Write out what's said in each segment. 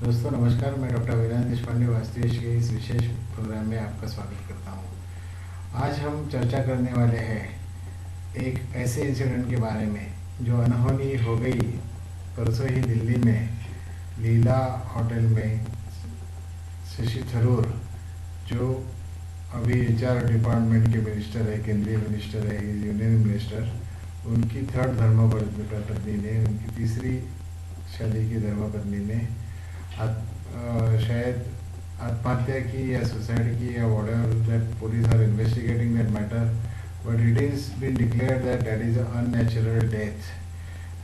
दोस्तों नमस्कार, मैं डॉक्टर अविनाश देशपांडे वास्तुश के इस विशेष प्रोग्राम में आपका स्वागत करता हूं। आज हम चर्चा करने वाले हैं एक ऐसे इंसिडेंट के बारे में जो अनहोनी हो गई परसों ही दिल्ली में लीला होटल में। शशि थरूर जो अभी एचआर डिपार्टमेंट के मिनिस्टर है, केंद्रीय मिनिस्टर है, यूनियन मिनिस्टर, उनकी थर्ड धर्मपत्नी ने, उनकी तीसरी शादी की धर्मपत्नी ने शायद आत्महत्या की या सुसाइड की या whatever, that police are investigating that matter, but it is been declared that that is an unnatural death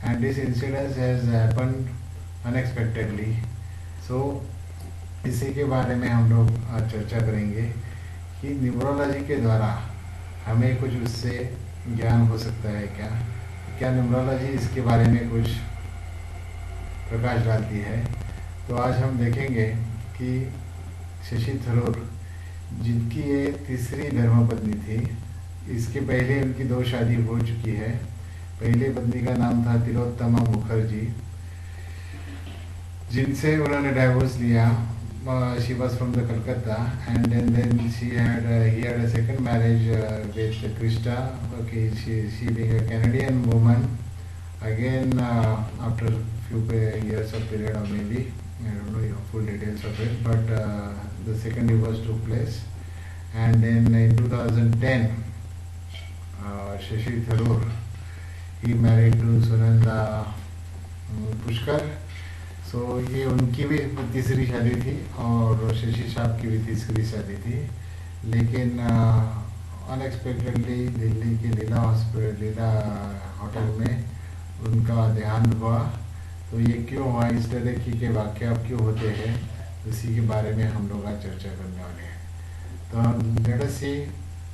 and this incident has happened unexpectedly. So इसी के बारे में हम लोग आज चर्चा करेंगे कि न्यूमरोलॉजी के द्वारा हमें कुछ उससे ज्ञान हो सकता है क्या न्यूमरोलॉजी इसके बारे में कुछ प्रकाश डालती है। तो आज हम देखेंगे कि शशि थरूर, जिनकी ये तीसरी धर्मपत्नी थी, इसके पहले उनकी 2 शादी हो चुकी है। पहली पत्नी का नाम था तिलोत्तमा मुखर्जी, जिनसे उन्होंने डाइवोर्स लिया। She was from the Calcutta and then he had a second marriage with Krista. Okay, she being a Canadian woman again after few years of period, or maybe I don't know your full details of it, but the second divorce took place, and then in 2010 Shashi Tharoor, he married to Sunanda Pushkar. So ये उनकी भी तीसरी शादी थी और शशि साहब की भी तीसरी शादी थी, लेकिन अनएक्सपेक्टेडली दिल्ली के लीला होटल में उनका देहांत हुआ। तो ये क्यों हुआ, इस तरह के वाक़या क्यों होते हैं, उसी के बारे में हम लोग आज चर्चा करने वाले हैं। तो let us see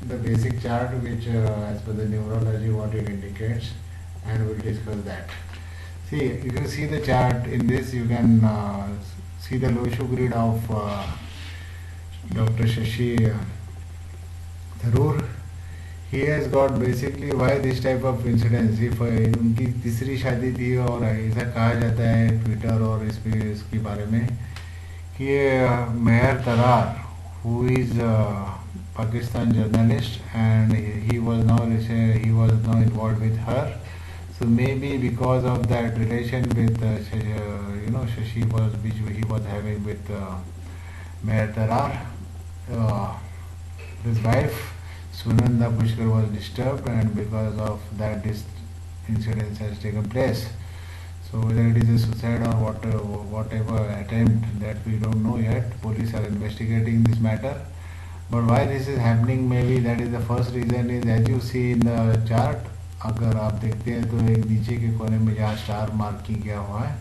the basic chart which as per the numerology what it indicates, and we'll discuss that. See, you can see the chart in this. You can see the Loshu grid of Dr. Shashi Tharoor. He has got basically why this type of incidents. If उनकी तीसरी शादी थी और ऐसा कहा जाता है Twitter और इसके बारे में कि मेहर तरार, who is Pakistan journalist, and he was now involved with her. So maybe because of that relation with Shashi he was having with Meher Tarar, his wife Sunanda Pushkar was disturbed, and because of that this incident has taken place. So whether it is a suicide or whatever attempt, that we don't know yet. Police are investigating this matter. But why this is happening, maybe that is the first reason is, as you see in the chart, अगर आप देखते हैं तो एक नीचे के कोने में जहाँ स्टार मार्किंग किया हुआ है,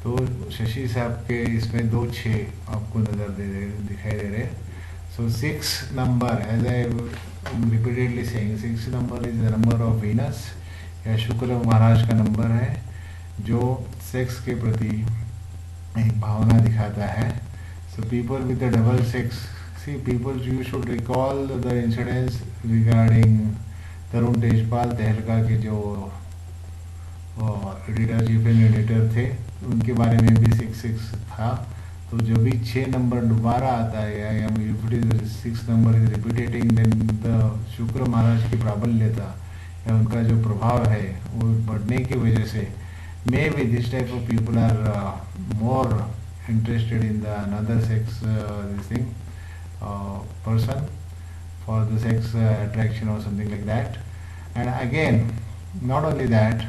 तो शशि साहब के इसमें 2-6 आपको दिखाई दे रहे। So 6 number, as I repeatedly saying, 6 number is the number of Venus, या शुक्र महाराज का नंबर है, जो सेक्स के प्रति एक भावना दिखाता है। So people with the double sex, see people, you should recall the incidents regarding Tarun Tejpal Tehelka के जो एडिटर, चीफ एडिटर थे, उनके बारे में भी 6 था। तो जब भी 6 नंबर दोबारा आता है या if it is 6 number is repeating, then the Shukra Maharaj की प्राबल्यता या उनका जो प्रभाव है वो बढ़ने की वजह से maybe this type of people are more interested in the another sex this thing person for the sex attraction or something like that. And again, not only that,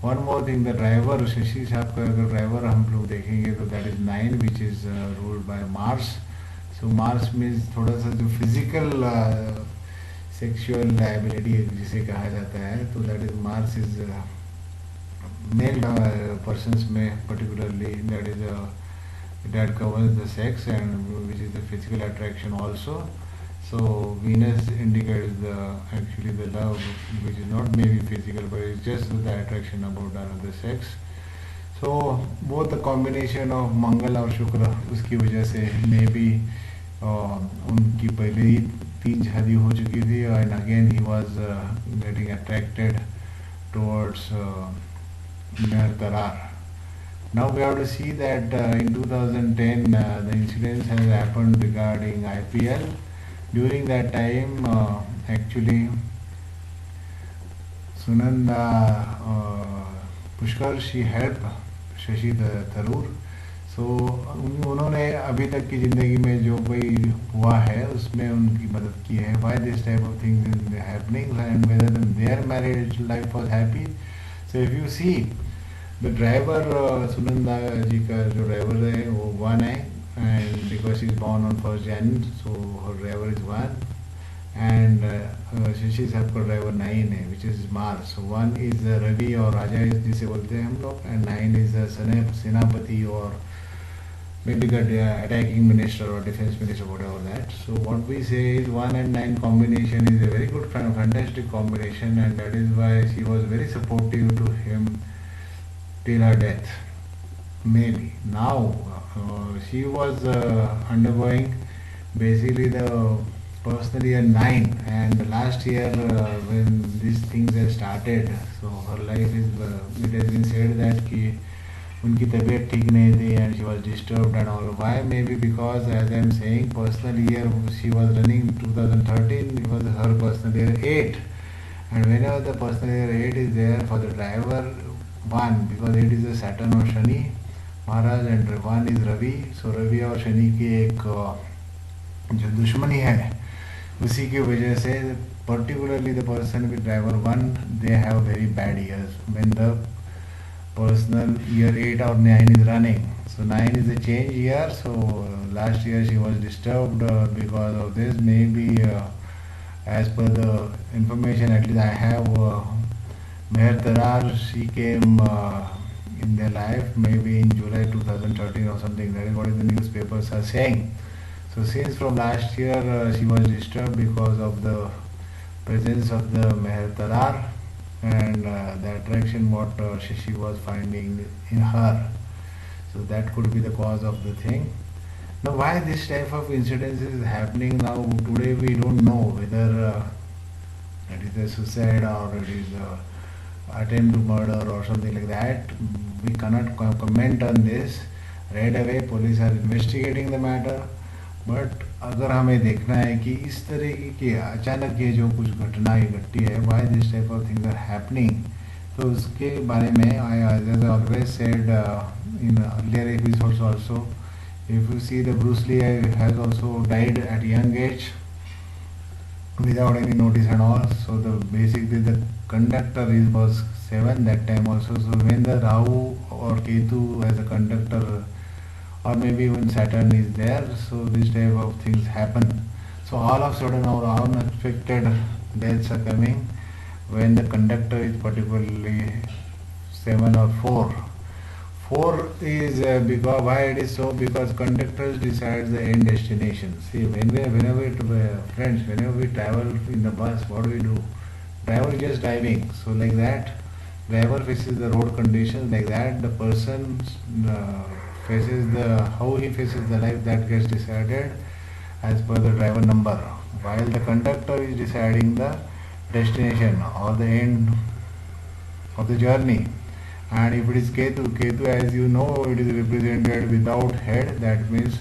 one more thing, the driver Shashi साहब का अगर driver हम लोग देखेंगे तो that is 9, which is ruled by Mars. So Mars means थोड़ा सा जो physical sexual liability जिसे कहा जाता है, तो that is Mars is male persons में particularly, that covers the sex and which is the physical attraction also. So Venus indicates actually the love, which is not maybe physical, but it's just the attraction about another sex. So both the combination of Mangal और शुक्र, उसकी वजह से maybe उनकी पहले ही 3 शादी हो चुकी थी, and again he was getting attracted towards Meher Tarar. Now we have to see that in 2010 the incidents has happened regarding IPL. During that time, actually, Sunanda Pushkar, she helped Shashi Tharoor. सो उन्होंने अभी तक की ज़िंदगी में जो कोई हुआ है उसमें उनकी मदद की है. Why this type of things in happening and whether their marriage life was happy. So if you see the driver Sunanda ji का जो ड्राइवर है वो वन है, and because she is born on 1st Jan, so her driver is one. And Shashi साहब का driver 9 है which is Mars. So 1 is Ravi और राजा जिसे बोलते हैं हम लोग, एंड 9 इज सेनापति और maybe the attacking minister or defense minister, whatever that. So what we say is 1 and 9 combination is a very good, fantastic combination, and that is why she was very supportive to him till her death. Maybe now she was undergoing basically the personal year 9, and the last year when these things have started, so her life is it has been said that उनकी तबीयत ठीक नहीं थी and she was disturbed and all. Why maybe because as I am saying personal year she was running 2013, it was her personal year 8, and whenever the personal year 8 is there for the driver 1, because 8 is the Saturn or Shani Maharaj and 1 is Ravi. So Ravi और शनि की एक जो दुश्मनी है उसी की वजह से particularly the person with driver 1 they have very bad years when the personal year 8 or 9 is running. So 9 is a change year, so last year she was disturbed because of this. Maybe as per the information at least I have, Meher Tarar, she came in their life maybe in July 2013 or something. That is what the newspapers are saying. So since from last year she was disturbed because of the presence of the Meher Tarar and the attraction what Shashi was finding in her. So that could be the cause of the thing. Now why this type of incidents is happening now today, we don't know whether it is a suicide or it is attempt to murder or something like that. We cannot comment on this right away. Police are investigating the matter. But अगर हमें देखना है कि इस तरह की अचानक ये जो कुछ घटनाएं घटती है, why this type of things are happening, तो उसके बारे में I always said in earlier episodes also, if you see the Bruce Lee has also died at young age without any notice and all. So the basically the conductor was 7 that time also. So when the Rahu or Ketu as a conductor or maybe even Saturn is there, so this type of things happen. So all of a sudden our unexpected deaths are coming when the conductor is particularly 7 or 4. 4 is because why it is so, because conductors decides the end destination. See, friends, whenever we travel in the bus, what do we do? Driver is just driving. So like that, driver faces the road conditions, like that the person faces the how he faces the life, that gets decided as per the driver number, while the conductor is deciding the destination or the end of the journey. And if it is Ketu as you know it is represented without head, that means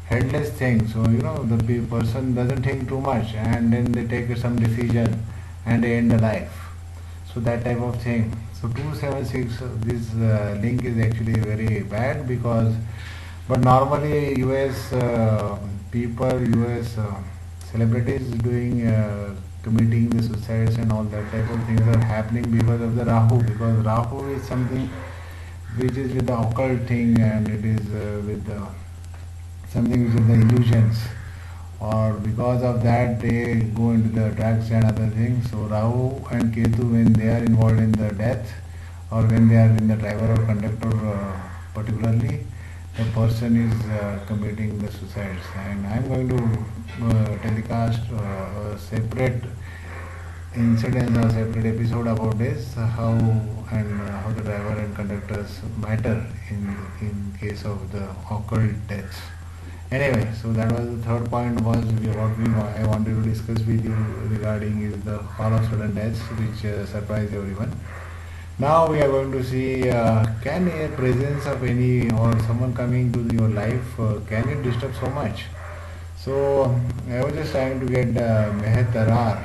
headless thing. So you know the person doesn't think too much and then they take some decision and they end the life. So that type of thing. So 276, this link is actually very bad because, but normally US people, US celebrities doing committing the suicides and all that type of things are happening because of the Rahu, because Rahu is something which is with the occult thing and it is with the something which is the illusions, or because of that they go into the drugs and other things. So Rahu and Ketu, when they are involved in the death or when they are in the driver or conductor particularly, the person is committing the suicides. And I am going to telecast a separate incident or separate episode about this, how and how the driver and conductors matter in case of the occult deaths. Anyway, so that was the third point, was what I wanted to discuss with you regarding is the all of sudden deaths which surprise everyone. Now we are going to see can a presence of any or someone coming to your life can it disturb so much? So I was just trying to get Meher Tarar,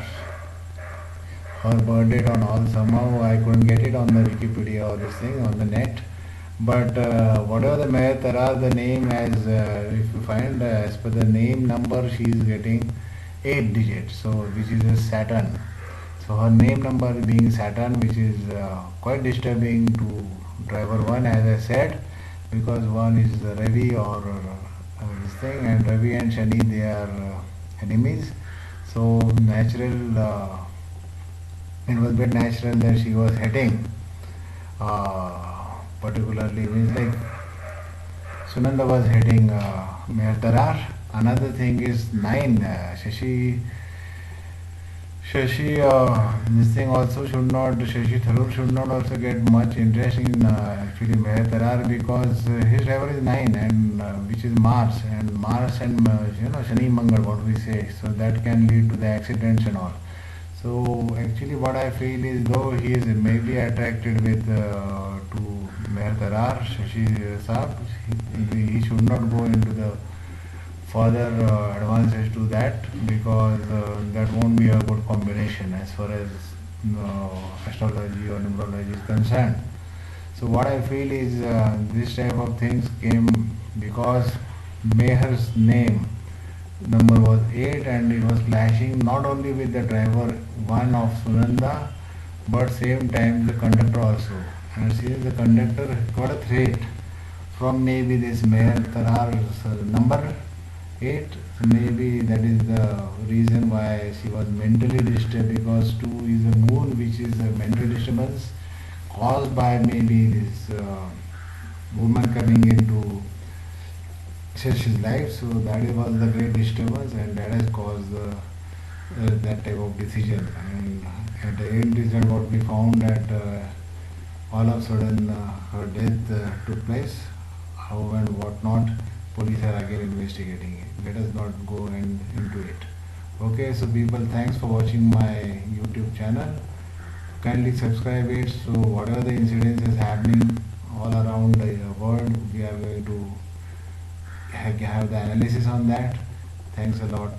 her birth date on all. Somehow I couldn't get it on the Wikipedia or this thing on the net. But whatever the Meher Tarar, the name as if you find as per the name number, she is getting 8 digits. So which is a Saturn. So her name number being Saturn, which is quite disturbing to driver one, as I said, because one is Ravi or this thing, and Ravi and Shani they are enemies. So natural, it was a bit natural that she was heading, particularly means like Sunanda was heading Meher Tarar. Another thing is 9, Shashi, this thing also should not, Shashi Tharoor should not also get much interest in actually Meher Tarar because his driver is 9 and which is Mars and Shani Mangal what we say, so that can lead to the accidents and all. So actually what I feel is though he is maybe attracted with to Meher Tarar, Shashi Saab, he should not go into the further advances to that because that won't be a good combination as far as astrology or numerology is concerned. So what I feel is this type of things came because Meher's name number was 8 and it was clashing not only with the driver 1 of Sunanda but same time the conductor also. And since the conductor got a threat from maybe this Meher Tarar's number 8, maybe that is the reason why she was mentally disturbed because 2 is a moon which is a mental disturbance caused by maybe this woman coming into Shashi's life. So that was the great disturbance and that has caused that type of decision. And at the end result what we found that all of a sudden her death took place. How and what not, police are again investigating it. Let us not go into it. Okay, so people, thanks for watching my YouTube channel. Kindly subscribe it so whatever the incidents is happening all around the world, we are going to have the analysis on that. Thanks a lot.